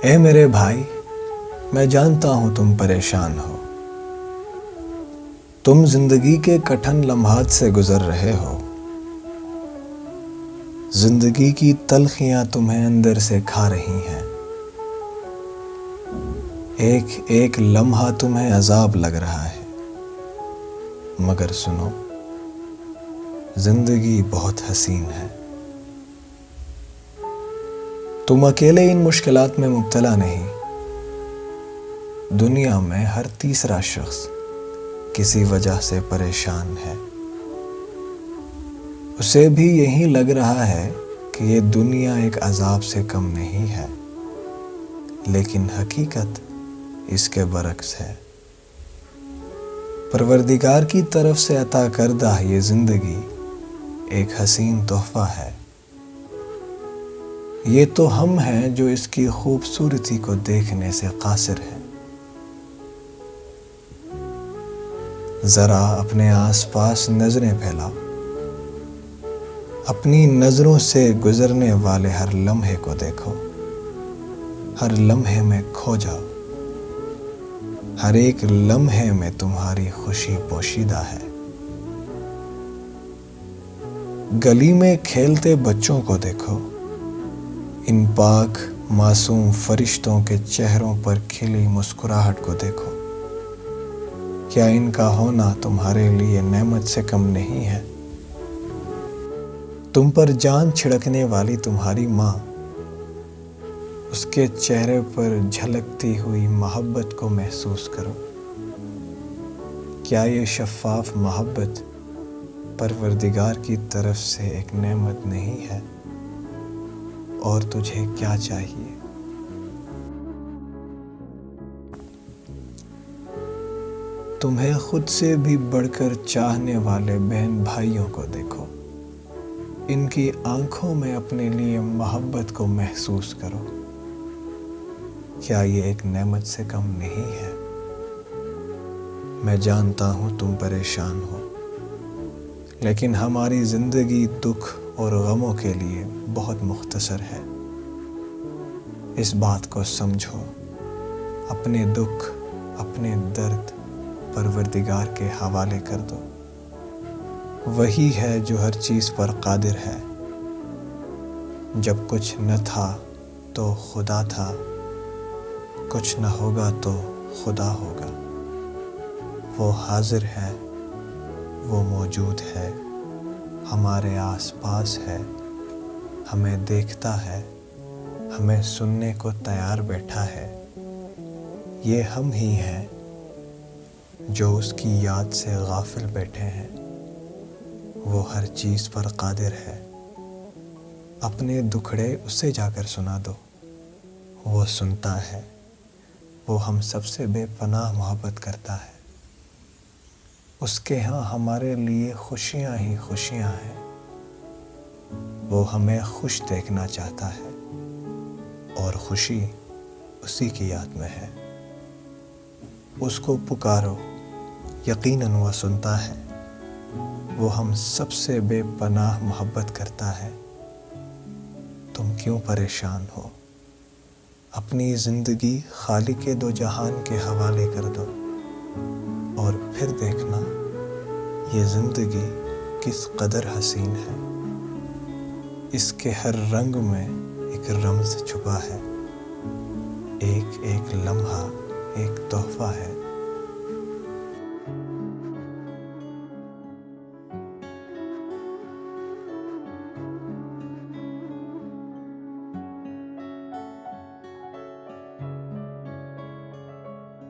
اے میرے بھائی، میں جانتا ہوں تم پریشان ہو، تم زندگی کے کٹھن لمحات سے گزر رہے ہو، زندگی کی تلخیاں تمہیں اندر سے کھا رہی ہیں، ایک ایک لمحہ تمہیں عذاب لگ رہا ہے، مگر سنو، زندگی بہت حسین ہے۔ تم اکیلے ان مشکلات میں مبتلا نہیں، دنیا میں ہر تیسرا شخص کسی وجہ سے پریشان ہے، اسے بھی یہی لگ رہا ہے کہ یہ دنیا ایک عذاب سے کم نہیں ہے، لیکن حقیقت اس کے برعکس ہے۔ پروردگار کی طرف سے عطا کردہ یہ زندگی ایک حسین تحفہ ہے، یہ تو ہم ہیں جو اس کی خوبصورتی کو دیکھنے سے قاصر ہیں۔ ذرا اپنے آس پاس نظریں پھیلاؤ، اپنی نظروں سے گزرنے والے ہر لمحے کو دیکھو، ہر لمحے میں کھو جاؤ، ہر ایک لمحے میں تمہاری خوشی پوشیدہ ہے۔ گلی میں کھیلتے بچوں کو دیکھو، ان پاک معصوم فرشتوں کے چہروں پر کھلی مسکراہٹ کو دیکھو، کیا ان کا ہونا تمہارے لیے نعمت سے کم نہیں ہے؟ تم پر جان چھڑکنے والی تمہاری ماں، اس کے چہرے پر جھلکتی ہوئی محبت کو محسوس کرو، کیا یہ شفاف محبت پروردگار کی طرف سے ایک نعمت نہیں ہے؟ اور تجھے کیا چاہیے؟ تمہیں خود سے بھی بڑھ کر چاہنے والے بہن بھائیوں کو دیکھو، ان کی آنکھوں میں اپنے لیے محبت کو محسوس کرو، کیا یہ ایک نعمت سے کم نہیں ہے؟ میں جانتا ہوں تم پریشان ہو، لیکن ہماری زندگی دکھ اور غموں کے لیے بہت مختصر ہے۔ اس بات کو سمجھو، اپنے دکھ، اپنے درد پروردگار کے حوالے کر دو، وہی ہے جو ہر چیز پر قادر ہے۔ جب کچھ نہ تھا تو خدا تھا، کچھ نہ ہوگا تو خدا ہوگا، وہ حاضر ہے، وہ موجود ہے، ہمارے آس پاس ہے، ہمیں دیکھتا ہے، ہمیں سننے کو تیار بیٹھا ہے۔ یہ ہم ہی ہیں جو اس کی یاد سے غافل بیٹھے ہیں۔ وہ ہر چیز پر قادر ہے، اپنے دکھڑے اسے جا کر سنا دو، وہ سنتا ہے، وہ ہم سب سے بے پناہ محبت کرتا ہے۔ اس کے ہاں ہمارے لیے خوشیاں ہی خوشیاں ہیں، وہ ہمیں خوش دیکھنا چاہتا ہے، اور خوشی اسی کی یاد میں ہے۔ اس کو پکارو، یقیناً وہ سنتا ہے، وہ ہم سب سے بے پناہ محبت کرتا ہے۔ تم کیوں پریشان ہو؟ اپنی زندگی خالق دو جہان کے حوالے کر دو، اور پھر دیکھنا یہ زندگی کس قدر حسین ہے۔ اس کے ہر رنگ میں ایک رمز چھپا ہے، ایک ایک لمحہ ایک تحفہ ہے۔